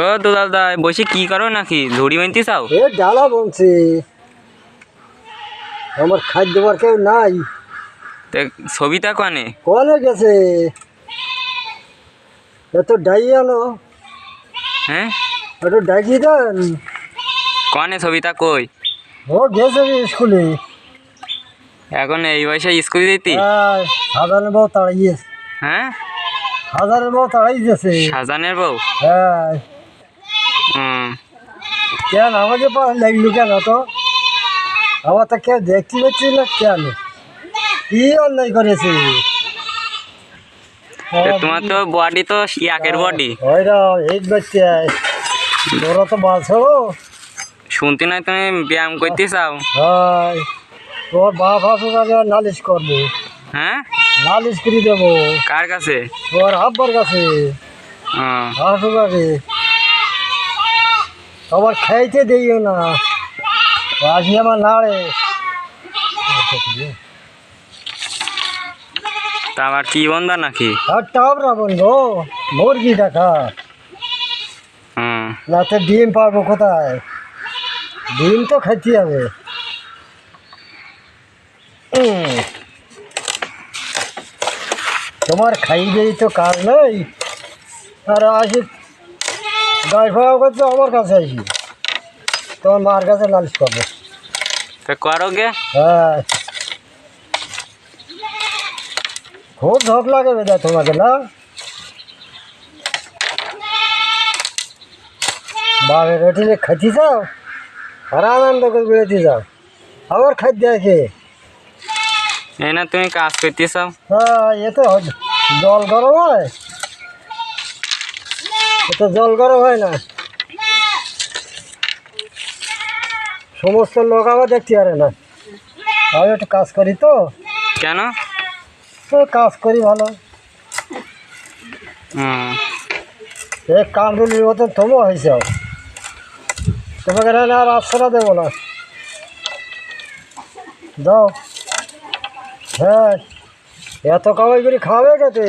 ও দুলাল দা বসে কি করো নাকি ঝুড়ি বানতে চাও? এ ডালা বলছি আমার খাদ্য দেওয়ার কেউ নাই। তে ছবিটা কনে? কলে গেছে এত ডাই আলো, হ্যাঁ একটু ডাকি দেন। কনে ছবিটা কই? ও গেছে স্কুলে। এখন এই বয়সে স্কুলে যেতি? হাজারের বউ তাড়াইয়েছে। হ্যাঁ হাজারের বউ তাড়াই গেছে। শাহজাহানের বউ? হ্যাঁ কেন আমাকে পাওয়া লাগলো কেন? তো আমার তো কেউ দেখতে পাচ্ছি না কেন? কি অন্যায় করেছে? তোমার তো বডি তো শিয়াকের বডি। ওইরা এই বাচ্চা তোরা তো বাঁচো। শুনতে নাই তুমি ব্যায়াম করতে চাও? হয় তোর বাপ আসুক আগে নালিশ করবো। হ্যাঁ নালিশ করে দেবো। কার কাছে? তোর আব্বার কাছে আসুক আগে। তোমার খাইতে দিও না, আসি আমার নাড়ে। তা আবার কি বন্ধা নাকি? আর টাবরা বন্ধু মুরগি দেখা না তো ডিম পাবো কোথায়? ডিম তো খাইতে হবে। তোমার খাইবেই তো কাজ নেই। আর আসি গাই ফাও করছো আমার কাছে, আসি তোমার মার কাছে নালিশ করবো। তা করো গে। হ্যাঁ খুব ঝোঁক লাগে বেদা তোমাকে না? বাঘের রুটিনে খাইতে যাও আর আনন্দ করে বেড়াতে যাও। আমার খাদ্য আছে। এই না তুমি কাজ করতে চাও? হ্যাঁ এ তো জল গরম হয়, এ তো জল গরম হয় না। সমস্ত লোক আবার দেখতে পারে না। আমি একটু কাজ করি তো। কেন? তো কাজ করি ভালো। এই কামরুলির মতন তোমও হয়েছে, তোমাকে আর আশ্রয় দেবো না। দাও। হ্যাঁ এত কামাই করে খাবে গেছে।